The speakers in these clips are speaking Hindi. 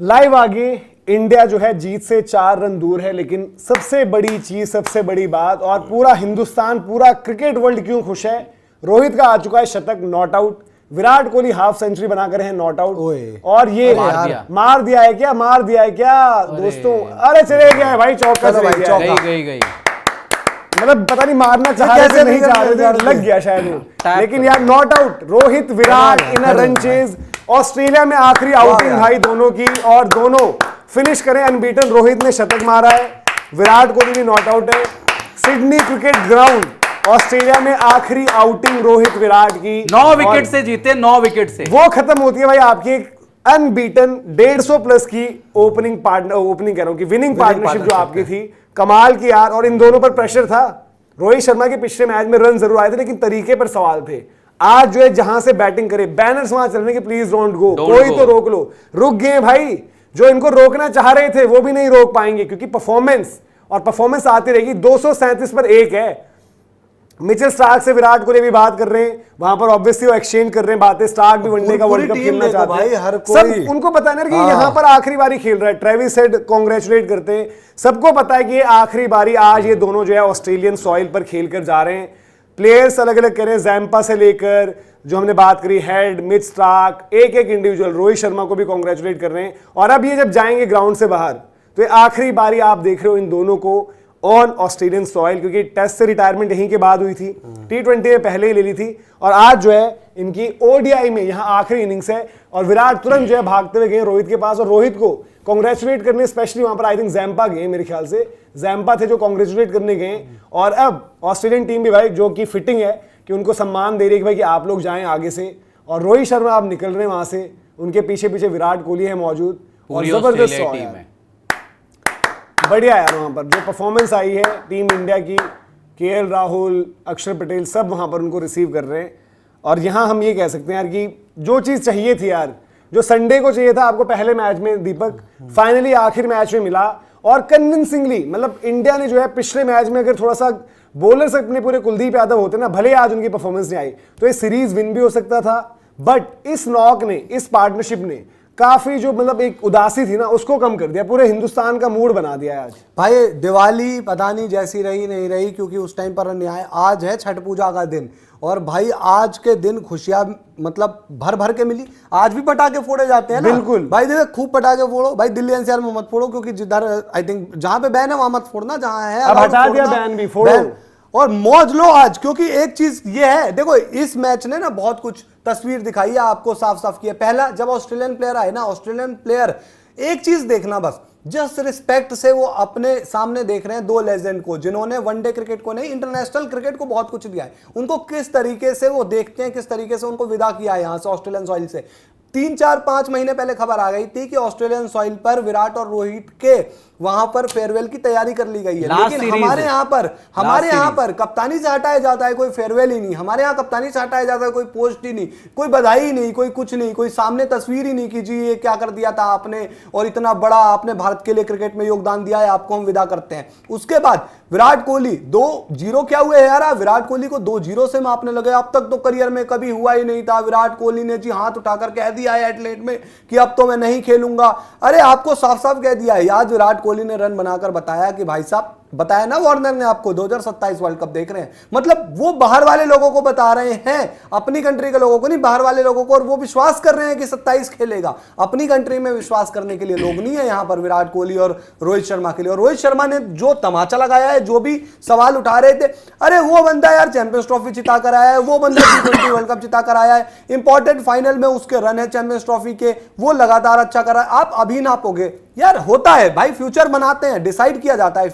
लाइव आगे इंडिया जो है जीत से 4 रन दूर है, लेकिन सबसे बड़ी चीज, सबसे बड़ी बात, और पूरा हिंदुस्तान, पूरा क्रिकेट वर्ल्ड क्यों खुश है, रोहित का आ चुका है शतक, not out. Virat Kohli half century बनाकर है नॉट आउट, और ये मार दिया है क्या, मार दिया है क्या दोस्तों? अरे चले गया है भाई, चौका चले गया, गई मतलब पता नहीं मारना चाह रहे थे, नहीं चाह रहे थे, लग गया शायद, लेकिन यार not out. Rohit Virat in a run chase. Australia में आखिरी आउटिंग भाई दोनों की, और दोनों फिनिश करें अनबीटन। रोहित ने शतक मारा है, विराट कोहली भी नॉट आउट है। सिडनी क्रिकेट ग्राउंड, ऑस्ट्रेलिया में आखिरी आउटिंग रोहित विराट की, 9 विकेट से जीते, 9 विकेट से। वो खत्म होती है भाई आपकी एक अनबीटन 150 प्लस की ओपनिंग कह रहा हूं कि विनिंग पार्टनरशिप जो आपकी थी, कमाल की यार। और इन दोनों पर प्रेशर था। रोहित शर्मा के पिछले मैच में रन जरूर आए थे, लेकिन तरीके पर सवाल थे। आज जो है जहां से बैटिंग करे, बैनर्स वहां चल रहे कि प्लीज डोंट गो, कोई तो रोक लो। रुक गए भाई, जो इनको रोकना चाह रहे थे वो भी नहीं रोक पाएंगे, क्योंकि परफॉर्मेंस आती रहेगी। 237 पर 1 है। मिचेल स्टार्क से विराट कोहली भी बात कर रहे हैं, वहां पर ऑब्वियसली वो एक्सचेंज कर रहे हैं बातें। स्टार्क भी वनडे का वर्ल्ड कप खेलना चाहते हैं, हर कोई, सब उनको पता है ना कि यहां पर आखिरी बारी खेल रहा है। ट्रेविस हेड कांग्रेचुलेट करते हैं, सबको पता है कि ये आखिरी बारी, आज ये दोनों जो है ऑस्ट्रेलियन सॉइल पर खेल कर जा रहे हैं। प्लेयर्स अलग अलग कह रहे हैं, जैम्पा से लेकर जो हमने बात करी, हेड, मिच स्टार्क, एक इंडिविजुअल, रोहित शर्मा को भी कांग्रेचुलेट कर रहे हैं। और अब ये जब जाएंगे ग्राउंड से बाहर, तो ये आखिरी बारी आप देख रहे हो इन दोनों को ऑन ऑस्ट्रेलियन सॉइल, क्योंकि टेस्ट से रिटायरमेंट यहीं के बाद हुई थी, T20 में पहले ही ले ली थी, और आज जो है इनकी ODI में यहां आखिरी इनिंग्स है। और विराट तुरंत जो है भागते हुए गए रोहित के पास, और रोहित को कांग्रेचुलेट करने स्पेशली वहां पर आई थिंक जैम्पा गए, मेरे ख्याल से जैम्पा थे जो कांग्रेचुलेट करने गए। और अब ऑस्ट्रेलियन टीम भी भाई जो कि फिटिंग है कि उनको सम्मान दे रही है कि भाई कि आप लोग जाएं आगे से, और रोहित शर्मा आप निकल रहे हैं वहां से, उनके पीछे पीछे विराट कोहली है मौजूद, और जबरदस्त टीम है, बढ़िया यार। वहां पर जो परफॉर्मेंस आई है टीम इंडिया की, KL राहुल, अक्षर पटेल, सब वहां पर उनको रिसीव कर रहे हैं। और यहां हम ये कह सकते हैं यार कि जो चीज चाहिए थी यार, जो संडे को चाहिए था आपको पहले मैच में दीपक, फाइनली आखिर मैच में मिला, और कन्विंसिंगली। मतलब इंडिया ने जो है पिछले मैच में अगर थोड़ा सा बॉलर से अपने पूरे कुलदीप यादव होते ना, भले आज उनकी परफॉर्मेंस नहीं आई, तो ये सीरीज विन भी हो सकता था। बट इस नॉक ने, इस पार्टनरशिप ने काफी जो मतलब एक उदासी थी ना, उसको कम कर दिया, पूरे हिंदुस्तान का मूड बना दिया आज। भाई दिवाली पता नहीं जैसी रही नहीं रही, क्योंकि उस टाइम पर नहीं आए। आज है छठ पूजा का दिन, और भाई आज के दिन खुशियां मतलब भर भर के मिली। आज भी पटाखे फोड़े जाते हैं ना, बिल्कुल भाई देखो खूब पटाखे फोड़ो भाई। दिल्ली NCR में मत फोड़ो, क्योंकि जिधर आई थिंक जहां पे बैन है वहां मत फोड़ना, जहां है अब हटा दिया बैन भी, फोड़ो और मौज लो आज। क्योंकि एक चीज ये है, देखो इस मैच ने ना बहुत कुछ तस्वीर दिखाई है आपको, साफ साफ किया। पहला जब ऑस्ट्रेलियन प्लेयर आए ना, ऑस्ट्रेलियन प्लेयर एक चीज देखना बस, जस्ट रिस्पेक्ट से वो अपने सामने देख रहे हैं 2 लेजेंड को, जिन्होंने वनडे क्रिकेट को नहीं, इंटरनेशनल क्रिकेट को बहुत कुछ दिया है। उनको किस तरीके से वो देखते हैं, किस तरीके से उनको विदा किया है यहां से ऑस्ट्रेलियन सॉइल से। 3, 4, 5 महीने पहले खबर आ गई थी कि ऑस्ट्रेलियन सॉइल पर विराट और रोहित के वहां पर फेयरवेल की तैयारी कर ली गई है, लेकिन हमारे यहाँ पर कप्तानी से हटाया जाता है, कोई फेयरवेल ही नहीं। हमारे यहाँ कप्तानी से हटाया जाता है, कोई पोस्ट ही नहीं, कोई बधाई नहीं, कोई कुछ नहीं, कोई सामने तस्वीर ही नहीं कि जी ये क्या कर दिया था आपने, और इतना बड़ा आपने भारत के लिए क्रिकेट में योगदान दिया है, आपको हम विदा करते हैं। उसके बाद विराट कोहली 2-0 क्या हुए यार, विराट कोहली को 2-0 से मापने लगे। अब तक तो करियर में कभी हुआ ही नहीं था। विराट कोहली ने जी हाथ उठाकर कह दिया है एथलेट में कि अब तो मैं नहीं खेलूंगा। अरे आपको साफ साफ कह दिया है। आज विराट कोहली ने रन बनाकर बताया कि भाई साहब, बताया ना वार्नर ने आपको, 2027 वर्ल्ड कप देख रहे हैं। मतलब वो बाहर वाले लोगों को बता रहे हैं, अपनी कंट्री के लोगों को नहीं, बाहर वाले लोगों को, और वो विश्वास कर रहे हैं कि 27 खेलेगा। अपनी कंट्री में विश्वास करने के लिए लोग नहीं है यहां पर विराट कोहली और रोहित शर्मा के लिए। और रोहित शर्मा ने जो तमाचा लगाया है, जो भी सवाल उठा रहे थे, अरे वो बंदा यार चैंपियंस ट्रॉफी जिता कर आया है, वो बंदा T20 वर्ल्ड कप जिता कर आया है, इंपॉर्टेंट फाइनल में उसके रन है चैंपियंस ट्रॉफी के, वो लगातार अच्छा कर रहा है। आप अभी नापोगे यार, होता है भाई, फ्यूचर बनाते हैं, डिसाइड किया जाता है,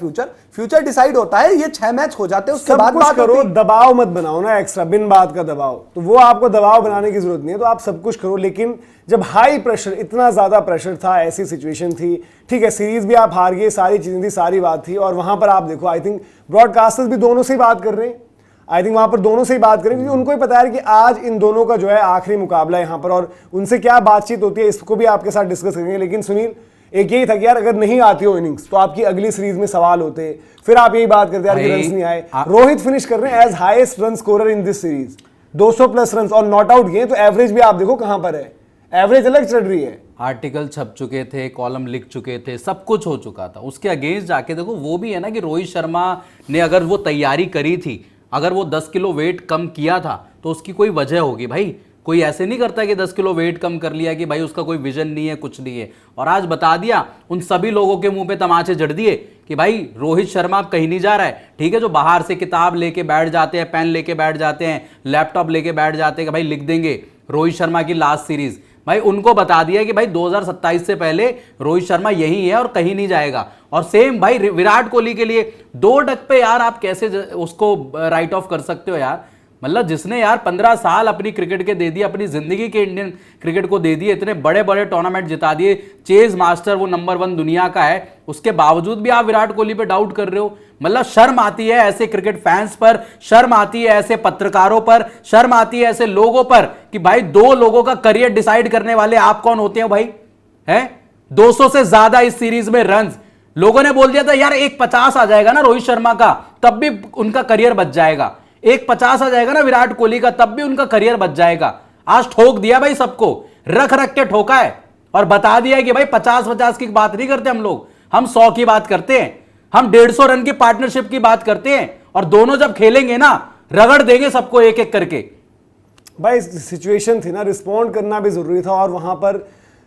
फ्यूचर डिसाइड होता है। ये 6 मैच हो जाते हैं, उसके बाद बात करो, दबाव मत बनाओ ना एक्स्ट्रा, बिन बात का दबाव। तो वो आपको दबाव बनाने की जरूरत नहीं है, तो आप सब कुछ करो। लेकिन जब हाई प्रेशर, इतना ज्यादा प्रेशर था, ऐसी सिचुएशन थी, ठीक है, सीरीज भी आप हार गए, सारी चीजें थी, सारी बात थी, और वहां पर आप देखो, आई थिंक ब्रॉडकास्टर्स भी दोनों से ही बात कर रहे हैं, आई थिंक वहां पर दोनों से ही बात करें, क्योंकि उनको ही पता है कि आज इन दोनों का जो है आखिरी मुकाबला है यहां पर, और उनसे क्या बातचीत होती है इसको भी आपके साथ डिस्कस करेंगे। लेकिन सुनील, एक यही था कि यार अगर नहीं आती हो इनिंग्स तो आपकी अगली सीरीज में सवाल होते, फिर आप यही बात करते यार कि रन्स नहीं आए। रोहित फिनिश कर रहे हैं as highest run scorer in this series, 200 plus run, और नॉट आउट गए, तो एवरेज भी आप देखो कहां पर है, एवरेज अलग चढ़ रही है। आर्टिकल छप चुके थे, कॉलम लिख चुके थे, सब कुछ हो चुका था। उसके अगेंस्ट जाके देखो, वो भी है ना कि रोहित शर्मा ने अगर वो तैयारी करी थी, अगर वो 10 किलो वेट कम किया था तो उसकी कोई वजह होगी भाई। कोई ऐसे नहीं करता कि 10 किलो वेट कम कर लिया कि भाई उसका कोई विजन नहीं है, कुछ नहीं है। और आज बता दिया, उन सभी लोगों के मुंह पे तमाचे जड़ दिए कि भाई रोहित शर्मा अब कहीं नहीं जा रहा है। ठीक है, जो बाहर से किताब लेके बैठ जाते हैं, पेन लेके बैठ जाते हैं, लैपटॉप लेके बैठ जाते हैं कि भाई लिख देंगे रोहित शर्मा की लास्ट सीरीज, भाई उनको बता दिया कि भाई 2027 से पहले रोहित शर्मा यही है और कहीं नहीं जाएगा। और सेम भाई विराट कोहली के लिए 2 डक पे यार आप कैसे उसको राइट ऑफ कर सकते हो यार। मतलब जिसने यार 15 साल अपनी क्रिकेट के दे दिए, अपनी जिंदगी के इंडियन क्रिकेट को दे दिए, इतने बड़े बड़े टूर्नामेंट जिता दिए, चेज मास्टर वो नंबर 1 दुनिया का है, उसके बावजूद भी आप विराट कोहली पे डाउट कर रहे हो। मतलब शर्म आती है ऐसे क्रिकेट फैंस पर, शर्म आती है ऐसे पत्रकारों पर, शर्म आती है ऐसे लोगों पर कि भाई 2 लोगों का करियर डिसाइड करने वाले आप कौन होते हो भाई? है 200 से ज्यादा इस सीरीज में रन, लोगों ने बोल दिया था यार 150 आ जाएगा ना रोहित शर्मा का तब भी उनका करियर बच जाएगा, 150 आ जाएगा ना विराट कोहली का तब भी उनका करियर बच जाएगा। आज ठोक दिया भाई, सबको रख रख के ठोका है और बता दिया है कि भाई 50-50 की बात नहीं करते हम लोग, हम 100 की बात करते हैं, हम 150 रन की पार्टनरशिप की बात करते हैं। और दोनों जब खेलेंगे ना, रगड़ देंगे सबको एक एक करके। भाई सिचुएशन थी ना, रिस्पॉन्ड करना भी जरूरी था। और वहां पर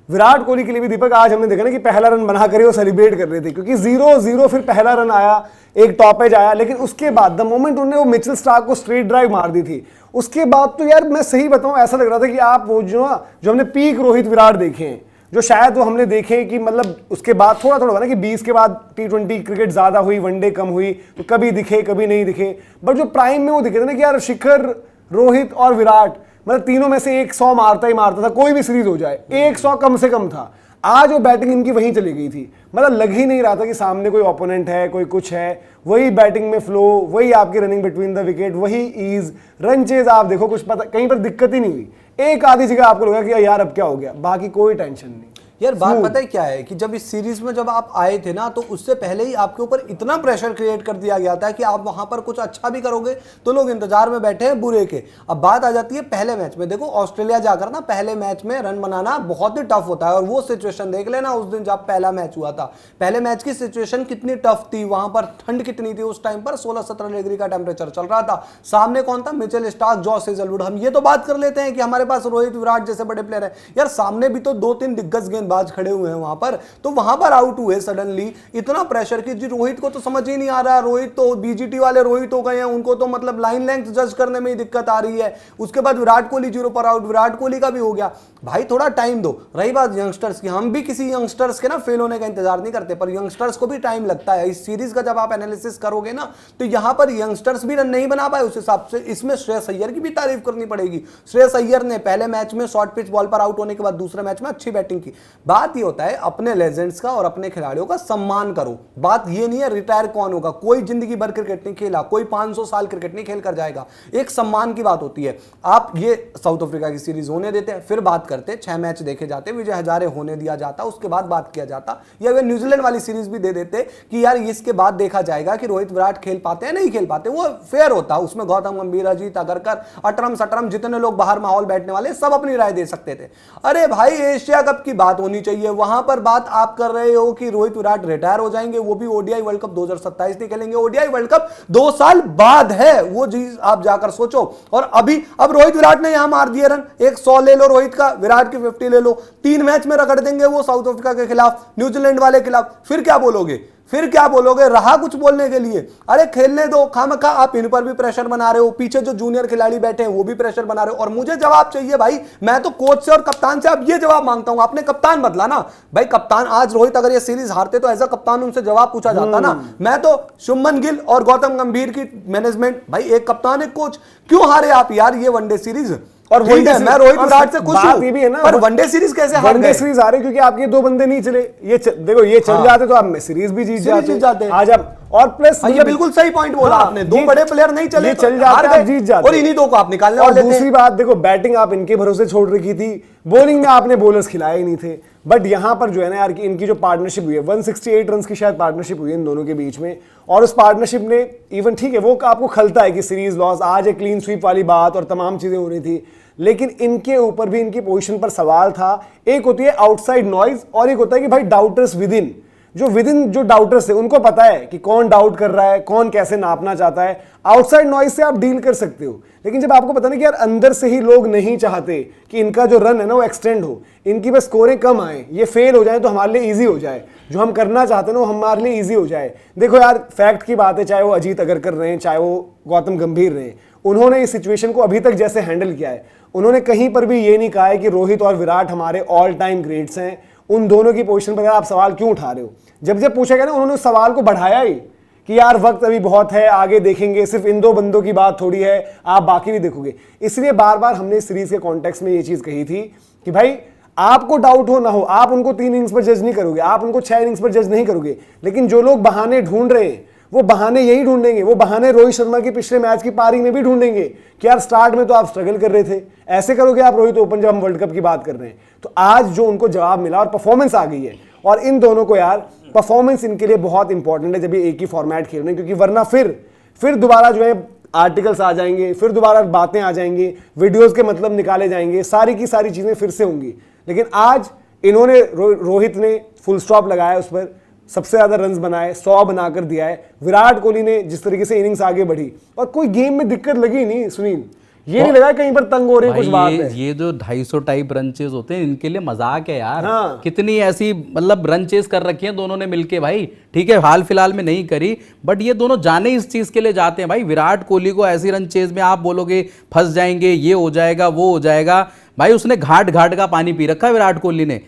विराट कोहली के लिए भी दीपक, आज हमने देखा ना कि पहला रन बना कर वो सेलिब्रेट कर रहे थे, क्योंकि 0-0 फिर पहला रन आया, एक टॉपेज आया, लेकिन उसके बाद द मोमेंट उन्होंने वो मिचेल स्टार्क को स्ट्रेट ड्राइव मार दी थी, उसके बाद तो यार मैं सही बताऊं ऐसा लग रहा था कि आप वो जो हमने पीक रोहित विराट देखे हैं, जो शायद वो हमने देखे कि मतलब उसके बाद थोड़ा थोड़ा ना कि 20 के बाद T20 क्रिकेट ज्यादा हुई, वनडे कम हुई, तो कभी दिखे कभी नहीं दिखे, बट जो प्राइम में वो दिखे थे ना कि यार शिखर, रोहित और विराट, मतलब तीनों में से 100 मारता ही मारता था, कोई भी सीरीज हो जाए 100 कम से कम था। आज वो बैटिंग इनकी वहीं चली गई थी, मतलब लग ही नहीं रहा था कि सामने कोई ओपोनेंट है, कोई कुछ है। वही बैटिंग में फ्लो, वही आपकी रनिंग बिटवीन द विकेट, वही ईज, रन चेज, आप देखो कुछ पता कहीं पर दिक्कत ही नहीं हुई। एक आधी जगह आपको लगा कि यार अब क्या हो गया, बाकी कोई टेंशन नहीं। यार बात पता है क्या है कि जब इस सीरीज में जब आप आए थे ना, तो उससे पहले ही आपके ऊपर इतना प्रेशर क्रिएट कर दिया गया था कि आप वहां पर कुछ अच्छा भी करोगे तो लोग इंतजार में बैठे हैं बुरे के। अब बात आ जाती है पहले मैच में। देखो ऑस्ट्रेलिया जाकर ना पहले मैच में रन बनाना बहुत ही टफ होता है, और वो सिचुएशन देख लेना उस दिन जब पहला मैच हुआ था, पहले मैच की सिचुएशन कितनी टफ थी, वहां पर ठंड कितनी थी उस टाइम पर, 16-17 डिग्री का टेम्परेचर चल रहा था, सामने कौन था, मिचेल स्टार्क, जॉस हेजलवुड। हम ये तो बात कर लेते हैं कि हमारे पास रोहित विराट जैसे बड़े प्लेयर है, यार सामने भी तो 2-3 दिग्गज गेंदबाज खड़े हुए हैं वहां पर, तो वहां पर आउट हुए सडनली। इतना प्रेशर कि जी रोहित को तो समझ ही नहीं आ रहा, रोहित तो बीजीटी वाले रोहित हो गए हैं, उनको तो मतलब लाइन लेंथ जज करने में ही दिक्कत आ रही है। उसके बाद विराट कोहली 0 पर आउट, विराट कोहली का भी हो गया। भाई थोड़ा टाइम दो। रही बात यंगस्टर्स की, हम भी किसी यंगस्टर्स के ना फेल होने का इंतजार नहीं करते, पर यंगस्टर्स को भी टाइम लगता है। इस सीरीज का जब आप एनालिसिस करोगे ना, तो यहां पर यंगस्टर्स भी रन नहीं बना पाए उस हिसाब से। इसमें श्रेयस अय्यर की भी तारीफ करनी पड़ेगी। श्रेयस अय्यर ने पहले मैच में शॉर्ट पिच बॉल पर आउट होने के बाद दूसरे मैच में अच्छी बैटिंग की। बात ये होता है अपने लेजेंड्स का और अपने खिलाड़ियों का सम्मान करो। बात ये नहीं है रिटायर कौन होगा, कोई जिंदगी भर क्रिकेट नहीं खेला, कोई 500 साल क्रिकेट नहीं खेल कर जाएगा। एक सम्मान की बात होती है। आप ये साउथ अफ्रीका की सीरीज होने देते हैं, फिर बात करते, 6 मैच देखे जाते, विजय हजारे होने दिया जाता, उसके बाद बात किया जाता, या वे न्यूजीलैंड वाली सीरीज भी दे देते कि यार इसके बाद देखा जाएगा कि रोहित विराट खेल पाते हैं नहीं खेल पाते, वो फेयर होता। उसमें गौतम गंभीर, अजीत अगरकर, अटरम सटरम, जितने लोग बाहर माहौल बैठने वाले सब अपनी राय दे सकते थे। अरे भाई एशिया कप की बात होनी चाहिए, वहां पर बात आप कर रहे हो कि रोहित विराट रिटायर हो जाएंगे, वो भी ओडीआई वर्ल्ड कप 2027 नहीं खेलेंगे। ओडीआई वर्ल्ड कप 2 साल बाद है, वो चीज आप जाकर सोचो। और अभी अब रोहित विराट ने यहां मार दिए रन, एक 100 ले लो रोहित का, विराट की 50 ले लो, 3 मैच में रगड़ देंगे वो साउथ अफ्रीका के खिलाफ, न्यूजीलैंड वाले खिलाफ, फिर क्या बोलोगे? फिर क्या बोलोगे? रहा कुछ बोलने के लिए? अरे खेलने दो, खामखा आप इन पर भी प्रेशर बना रहे हो, पीछे जो जूनियर खिलाड़ी बैठे हैं वो भी प्रेशर बना रहे हो। और मुझे जवाब चाहिए भाई, मैं तो कोच से और कप्तान से अब ये जवाब मांगता हूं। आपने कप्तान बदला ना भाई, कप्तान आज रोहित अगर ये सीरीज हारते तो एज अ कप्तान उनसे जवाब पूछा जाता ना। मैं तो शुभमन गिल और गौतम गंभीर की मैनेजमेंट, भाई एक कप्तान एक कोच, क्यों हारे आप यार ये वनडे सीरीज? और ठीक है, मैं रोहित विराट से खुश हूं, ये भी है ना, पर वनडे सीरीज कैसे हार गए? वनडे सीरीज आ रही क्योंकि आपके 2 बंदे नहीं चले, ये देखो ये चल जाते तो आप सीरीज भी जीत जाते। जाते आज आप और प्लस ये बिल्कुल सही पॉइंट बोला आपने, दो बड़े प्लेयर नहीं चले, चल जाते, आप जीत जाते, और इन्हीं दो को आप निकालने और वाले थे। दूसरी बात देखो, बैटिंग आप इनके भरोसे छोड़ रखी थी, बॉलिंग में आपने बॉलर्स खिलाए ही नहीं थे। बट यहां पर जो है ना यार, कि इनकी जो पार्टनरशिप हुई है, 168 रन की शायद पार्टनरशिप हुई है इन दोनों के बीच में, और उस पार्टनरशिप ने इवन ठीक है, वो आपको खलता है कि सीरीज लॉस, आज एक क्लीन स्वीप वाली बात और तमाम चीजें हो रही थी, लेकिन इनके ऊपर भी इनकी पोजीशन पर सवाल था। एक होती है आउटसाइड नॉइज और एक होता है कि भाई डाउटर्स विद इन, जो डाउटर्स है उनको पता है कि कौन डाउट कर रहा है, कौन कैसे नापना चाहता है। आउटसाइड नॉइज से आप डील कर सकते हो, लेकिन जब आपको पता नहीं कि यार अंदर से ही लोग नहीं चाहते कि इनका जो रन है ना वो एक्सटेंड हो, इनकी बस स्कोरें कम आए, ये फेल हो जाए तो हमारे लिए इजी हो जाए, जो हम करना चाहते हैं ना वो हमारे लिए इजी हो जाए। देखो यार, फैक्ट की बात है, चाहे वो अजीत अगर कर रहे हैं, चाहे वो गौतम गंभीर रहे, उन्होंने इस सिचुएशन को अभी तक जैसे हैंडल किया है, उन्होंने कहीं पर भी ये नहीं कहा है कि रोहित और विराट हमारे ऑल टाइम ग्रेट्स हैं। उन दोनों की पोजीशन पर आप सवाल क्यों उठा रहे हो? जब जब पूछा गया ना, उन्होंने उस सवाल को बढ़ाया ही कि यार वक्त अभी बहुत है, आगे देखेंगे, सिर्फ इन दो बंदों की बात थोड़ी है, आप बाकी भी देखोगे। इसलिए बार बार हमने इस सीरीज के कॉन्टेक्स्ट में ये चीज कही थी कि भाई आपको डाउट हो ना हो, आप उनको 3 इनिंग्स पर जज नहीं करोगे, आप उनको 6 इनिंग्स पर जज नहीं करोगे, लेकिन जो लोग बहाने ढूंढ रहे हैं वो बहाने यही ढूंढेंगे, वो बहाने रोहित शर्मा के पिछले मैच की पारी में भी ढूंढेंगे कि यार स्टार्ट में तो आप स्ट्रगल कर रहे थे, ऐसे करोगे आप रोहित ओपन जब हम वर्ल्ड कप की बात कर रहे हैं। तो आज जो उनको जवाब मिला और परफॉर्मेंस आ गई है, और इन दोनों को यार परफॉर्मेंस इनके लिए बहुत इंपॉर्टेंट है जब ये एक ही फॉर्मेट खेल रहे हैं, क्योंकि वरना फिर दोबारा जो है आर्टिकल्स आ जाएंगे, फिर दोबारा बातें आ जाएंगी, वीडियोस के मतलब निकाले जाएंगे, सारी की सारी चीजें फिर से होंगी। लेकिन आज इन्होंने रोहित ने फुल स्टॉप लगाया, उस पर सबसे ज्यादा रन्स बनाए, 100 बनाकर दिया है। विराट कोहली ने जिस तरीके से इनिंग्स आगे बढ़ी और कोई गेम में दिक्कत लगी नहीं, सुनील ये नहीं लगा कहीं पर तंग हो रहे हैं कुछ बात है। ये जो 250 टाइप रन चेज होते हैं, इनके लिए मजाक है यार। हाँ। कितनी ऐसी मतलब रन चेज कर रखी है दोनों ने मिलके भाई, ठीक है हाल फिलहाल में नहीं करी, बट ये दोनों जाने इस चीज के लिए जाते हैं भाई। विराट कोहली को ऐसी रन चेज में आप बोलोगे फंस जाएंगे, ये हो जाएगा वो हो जाएगा, भाई उसने घाट घाट का पानी पी रखा है विराट कोहली ने।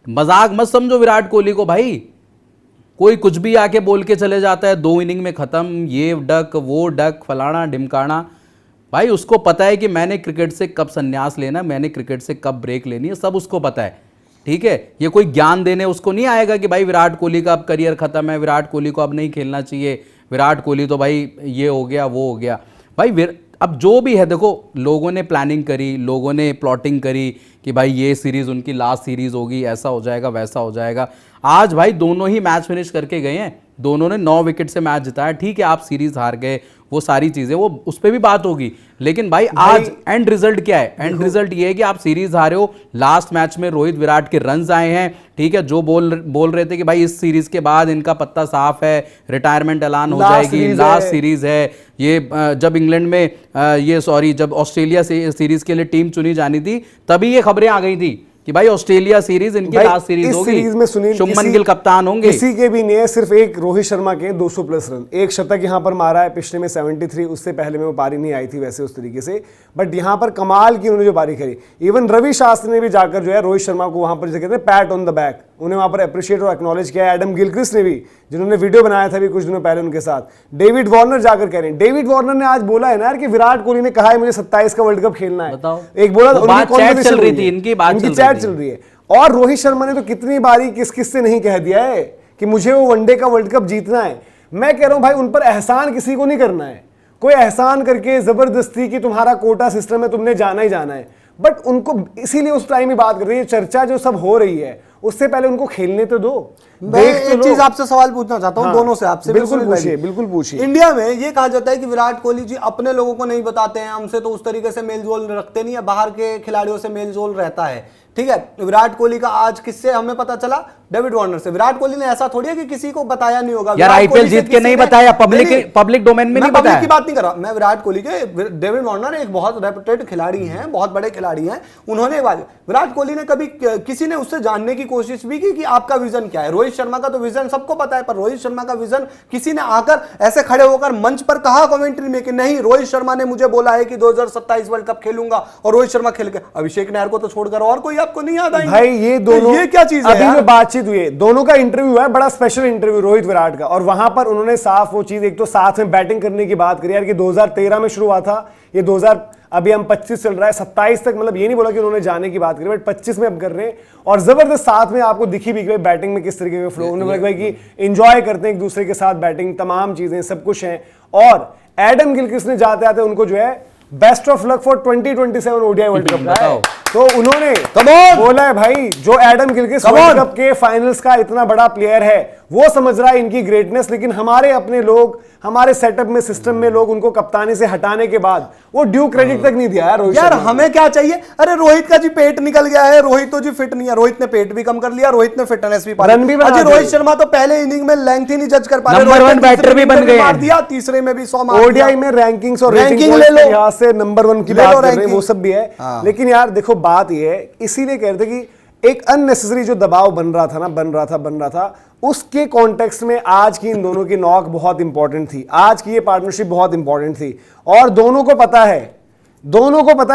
मजाक मत समझो विराट कोहली को भाई, कोई कुछ भी आके बोल के चले जाता है 2 इनिंग में खत्म, ये डक वो डक फलाना ढिमकाना। भाई उसको पता है कि मैंने क्रिकेट से कब संन्यास लेना, मैंने क्रिकेट से कब ब्रेक लेनी है, सब उसको पता है, ठीक है। ये कोई ज्ञान देने उसको नहीं आएगा कि भाई विराट कोहली का अब करियर खत्म है, विराट कोहली को अब नहीं खेलना चाहिए, विराट कोहली तो भाई ये हो गया वो हो गया। भाई अब जो भी है देखो, लोगों ने प्लानिंग करी, लोगों ने प्लॉटिंग करी कि भाई ये सीरीज उनकी लास्ट सीरीज होगी, ऐसा हो जाएगा वैसा हो जाएगा। आज भाई दोनों ही मैच फिनिश करके गए हैं, दोनों ने 9 विकेट से मैच जिताया। ठीक है आप सीरीज हार गए, वो सारी चीजें वो उस पर भी बात होगी, लेकिन भाई आज एंड रिजल्ट क्या है? एंड रिजल्ट ये है कि आप सीरीज हारे हो, लास्ट मैच में रोहित विराट के रन्स आए हैं, ठीक है। जो बोल रहे थे कि भाई इस सीरीज के बाद इनका पत्ता साफ है, रिटायरमेंट ऐलान हो जाएगी, लास्ट सीरीज है ये। जब इंग्लैंड में जब ऑस्ट्रेलिया से सीरीज के लिए टीम चुनी जानी थी, तभी ये खबरें आ गई थी कि भाई ऑस्ट्रेलिया सीरीज इनकी लास्ट सीरीज होगी, सीरीज में सुनील शुभमन गिल कप्तान होंगे। किसी के भी नहीं है, सिर्फ एक रोहित शर्मा के 200 प्लस रन, एक शतक यहां पर मारा है, पिछले में 73, उससे पहले में वो पारी नहीं आई थी वैसे उस तरीके से, बट यहां पर कमाल की उन्होंने जो पारी करी। इवन रवि शास्त्री ने भी जाकर जो है रोहित शर्मा को वहां पर जैसे कहते हैं पैट ऑन द बैक, उन्हें वहां पर अप्रिशिएट और एक्नॉलेज किया। एडम गिलक्रिस्ट ने भी, जिन्होंने वीडियो बनाया था भी कुछ दिनों पहले उनके साथ, डेविड वार्नर जाकर कह रहे हैं। डेविड वार्नर ने आज बोला है ना यार कि विराट कोहली ने कहा है मुझे 27 का वर्ल्ड कप खेलना है, एक बोला चल रही थी, इनकी बात चैट चल रही है। और रोहित शर्मा ने तो कितनी बारी किस से नहीं कह दिया है कि मुझे वो वनडे का वर्ल्ड कप जीतना है। मैं कह रहा हूं भाई उन पर एहसान किसी को नहीं करना है, कोई एहसान करके जबरदस्ती कि तुम्हारा कोटा सिस्टम है तुमने जाना ही जाना है, बट उनको इसीलिए उस टाइम ही बात कर रही है। चर्चा जो सब हो रही है उससे पहले उनको खेलने तो दो। मैं एक चीज आपसे सवाल पूछना चाहता हूं, दोनों से आपसे। बिल्कुल पूछिए। इंडिया में ये कहा जाता है कि विराट कोहली जी अपने लोगों को नहीं बताते हैं, हमसे तो उस तरीके से मेलजोल रखते नहीं है, बाहर के खिलाड़ियों से मेलजोल रहता है, ठीक है। विराट कोहली का आज किससे हमें पता चला? डेविड वार्नर से। विराट कोहली ने ऐसा थोड़ी है कि किसी को बताया नहीं होगा यार, आईपीएल जीत के नहीं बताया, पब्लिक डोमेन में नहीं बताया। की बात नहीं कर रहा मैं, विराट कोहली के, डेविड वार्नर एक बहुत रेपुटेड खिलाड़ी हैं, बहुत बड़े खिलाड़ी हैं, उन्होंने विराट कोहली ने कभी किसी ने उससे जानने की कोशिश भी की कि आपका विजन क्या है? रोहित शर्मा का तो विजन सबको पता है, पर रोहित शर्मा का विजन किसी ने आकर ऐसे खड़े होकर मंच पर कहा कमेंट्री में कि नहीं रोहित शर्मा ने मुझे बोला है कि 2027 वर्ल्ड कप खेलूंगा, और रोहित शर्मा खेल के अभिषेक नायर को तो छोड़कर और कोई आपको नहीं याद आएंगे। भाई ये दोनों, ये क्या चीज है? अभी में बातचीत हुई है, दोनों का इंटरव्यू है, बड़ा स्पेशल इंटरव्यू रोहित विराट का, और वहां पर उन्होंने साफ वो चीज, एक तो साथ में बैटिंग करने की बात करी यार कि 2013 में शुरू हुआ था, ये अभी हम 25 चल रहा है, 27 तक, मतलब ये नहीं बोला कि उन्होंने जाने की बात करी, बट 25 में अब कर रहे हैं। और जबरदस्त साथ में आपको दिखी भी कि बैटिंग में किस तरीके का फ्लो, उन्होंने भाई कि एंजॉय करते हैं एक दूसरे के साथ बैटिंग, तमाम चीजें सब कुछ है। और एडम गिलक्रिस्ट ने जाते आते उनको जो है best of luck for 2027 ODI world cup का है। तो उन्होंने बोला है भाई, जो एडम गिलक्रिस्ट वर्ल्ड कप के फाइनल्स का इतना बड़ा प्लेयर है, वो समझ रहा है इनकी ग्रेटनेस, लेकिन हमारे अपने लोग, हमारे सेटअप में, सिस्टम में लोग उनको कप्तानी से हटाने के बाद वो ड्यू क्रेडिट तक नहीं दिया रोहित यार। शर्मा ने। हमें क्या चाहिए? अरे रोहित का जी पेट निकल गया है, रोहित तो जी फिट नहीं है, रोहित ने पेट भी कम कर लिया, रोहित ने फिटनेस भी पा रन भी ली। बना अजी रोहित दिए। शर्मा तो पहले इनिंग में लेंथ ही नहीं जज कर पा रहे, नंबर रोहित वन ने बैटर दूसरे भी इनिंग बन में गए मार हैं। दिया, तीसरे में भी 100 मार दिया। ओडीआई में रैंकिंग्स और रैंकिंग रेटिंग ले लो, यहाँ से नंबर 1 की ले लो बात कर रहे हैं, रैंकिंग। वो सब भी है। हाँ। लेकिन यार देखो बात ये है, इसीलिए कह रहे थे कि एक अननेसेसरी जो दबाव बन रहा था, उसके कॉन्टेक्स्ट में आज की इन दोनों की नॉक बहुत इंपॉर्टेंट थी, आज की ये पार्टनरशिप बहुत इंपॉर्टेंट थी। और दोनों को पता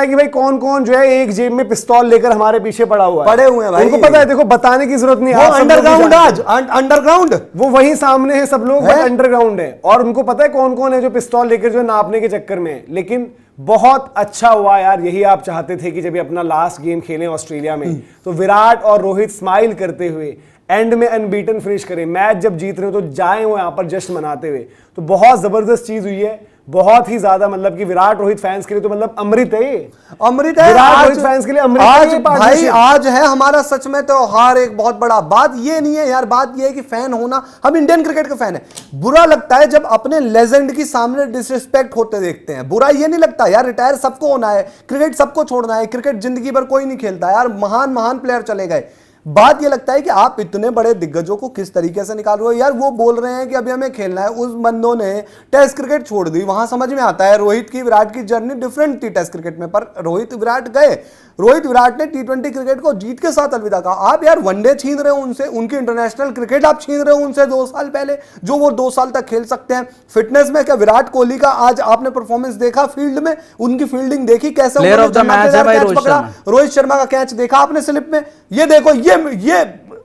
है कि भाई कौन कौन जो है एक जेब में पिस्तौल लेकर हमारे पीछे पड़ा हुआ है, पड़े हुए हैं भाई। उनको पता है, देखो बताने की जरूरत नहीं है, वो आप सब लोग भी अंडरग्राउंड, जानते हैं। आज अंडरग्राउंड वो वही सामने है सब लोग, बट अंडरग्राउंड है, और उनको पता है कौन कौन है जो पिस्तौल लेकर जो है नापने के चक्कर में है। लेकिन बहुत अच्छा हुआ यार, यही आप चाहते थे कि जब ये अपना लास्ट गेम खेलें ऑस्ट्रेलिया में, तो विराट और रोहित स्माइल करते हुए एंड में अनबीटन फिनिश करें, मैच जब जीत रहे हो तो जाएं वो यहां पर जश्न मनाते हुए। तो बहुत जबरदस्त चीज हुई है, बहुत ही ज्यादा, मतलब कि विराट रोहित फैंस के लिए तो मतलब अमृत है ये, अमृत है। विराट आज रोहित फैंस के लिए अमृत आज है ये भाई, partnership। आज है हमारा सच में त्योहार। एक बहुत बड़ा बात ये नहीं है यार, बात ये है कि फैन होना, हम इंडियन क्रिकेट के फैन है, बुरा लगता है जब अपने लेजेंड की सामने डिसरिस्पेक्ट होते देखते हैं। बुरा ये नहीं लगता यार, रिटायर सबको होना है, क्रिकेट सबको छोड़ना है, क्रिकेट जिंदगी भर कोई नहीं खेलता यार, महान महान प्लेयर चले गए। बात ये लगता है कि आप इतने बड़े दिग्गजों को किस तरीके से निकाल रहे हो यार। वो बोल रहे हैं कि अभी हमें खेलना है, उस बंदों ने टेस्ट क्रिकेट छोड़ दी, वहां समझ में आता है रोहित की विराट की जर्नी डिफरेंट थी टेस्ट क्रिकेट में, पर रोहित विराट गए, रोहित विराट ने टी20 क्रिकेट को जीत के साथ अलविदा कहा। आप यार वनडे छीन रहे हो उनसे, उनकी इंटरनेशनल क्रिकेट आप छीन रहे हो उनसे 2 साल पहले, जो वो 2 साल तक खेल सकते हैं। फिटनेस में क्या विराट कोहली का आज आपने परफॉर्मेंस देखा, फील्ड में उनकी फील्डिंग देखी, कैसे Player of the match है भाई कैच रोहित पकड़ा, शर्मा। रोहित शर्मा का कैच देखा आपने स्लिप में, ये देखो, ये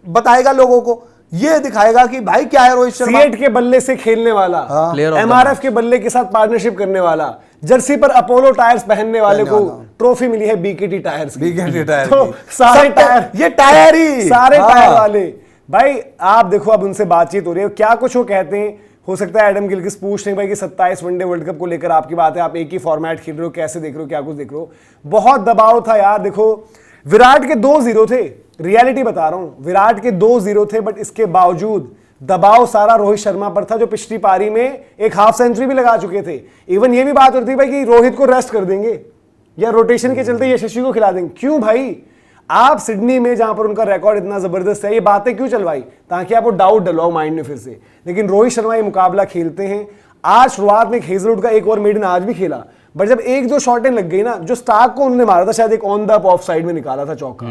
बताएगा लोगों को, ये दिखाएगा कि भाई क्या है रोहित शर्मा। सीएट के बल्ले से खेलने वाला, Player of the एमआरएफ के बल्ले के साथ पार्टनरशिप करने वाला, जर्सी पर अपोलो टायर्स पहनने वाले को ट्रॉफी मिली है बीकेटी टायर्स की। बीकेटी टायर तो सारे टायर, ये टायर ही सारे टायर वाले भाई, आप देखो अब उनसे बातचीत हो रही है, क्या कुछ वो कहते हैं। हो सकता है एडम गिलक्रिस्ट पूछ रहे भाई कि 27 वनडे वर्ल्ड कप को लेकर आपकी बात है, आप एक ही फॉर्मेट खेल रहे हो, कैसे देख रहे हो, क्या कुछ देख रहे हो। बहुत दबाव था यार। देखो विराट के 2-0 थे, रियलिटी बता रहा हूं, विराट के 2-0 थे, बट इसके बावजूद दबाव सारा रोहित शर्मा पर था, जो पिछली पारी में एक हाफ सेंचुरी भी लगा चुके थे। इवन ये भी बात होती थी भाई कि रोहित को रेस्ट कर देंगे या रोटेशन के चलते यशस्वी को खिला देंगे। क्यों भाई? आप सिडनी में जहां पर उनका रिकॉर्ड इतना जबरदस्त है, ये बातें क्यों चलवाई? ताकि आपको डाउट डलवाओ माइंड में फिर से। लेकिन रोहित शर्मा ये मुकाबला खेलते हैं। आज शुरुआत में हेजलवुड का एक और मेडन आज भी खेला, बट जब 1-2 शॉटें लग गई ना, जो स्टार्क को उन्होंने मारा था, शायद एक ऑन द ऑफ साइड में निकाला था चौका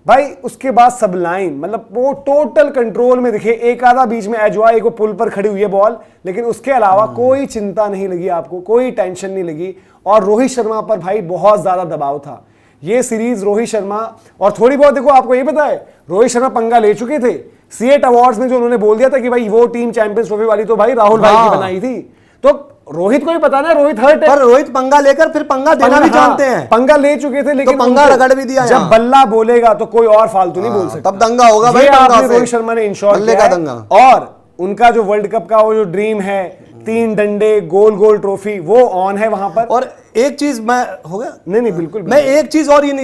भाई, उसके बाद सब लाइन, मतलब वो टोटल कंट्रोल में दिखे। एक आधा बीच में एजवा एक पुल पर खड़ी हुई है बॉल, लेकिन उसके अलावा कोई चिंता नहीं लगी आपको, कोई टेंशन नहीं लगी। और रोहित शर्मा पर भाई बहुत ज्यादा दबाव था। ये सीरीज रोहित शर्मा, और थोड़ी बहुत देखो आपको ये पता है, रोहित शर्मा पंगा ले चुके थे सीएट अवार्ड्स में, जो उन्होंने बोल दिया था कि भाई वो टीम चैंपियंस ट्रॉफी वाली तो भाई राहुल भाई की बनाई थी। तो रोहित को ही पता ना, रोहित हर्ट है, पर रोहित पंगा लेकर फिर पंगा देना भी जानते हैं। पंगा ले चुके थे, लेकिन तो पंगा उनको रगड़ भी दिया जब यहाँ। बल्ला बोलेगा तो कोई और फालतू नहीं बोल सकता। तब दंगा होगा भाई, ये पंगा आपने से। रोहित शर्मा ने इंश्योर बल्ले किया का है। दंगा। और उनका जो वर्ल्ड कप का वो जो ड्रीम है, 3 डंडे गोल गोल ट्रॉफी, वो ऑन है वहां पर। और एक चीज मैं हो गया नहीं बिल्कुल मैं एक चीज और ये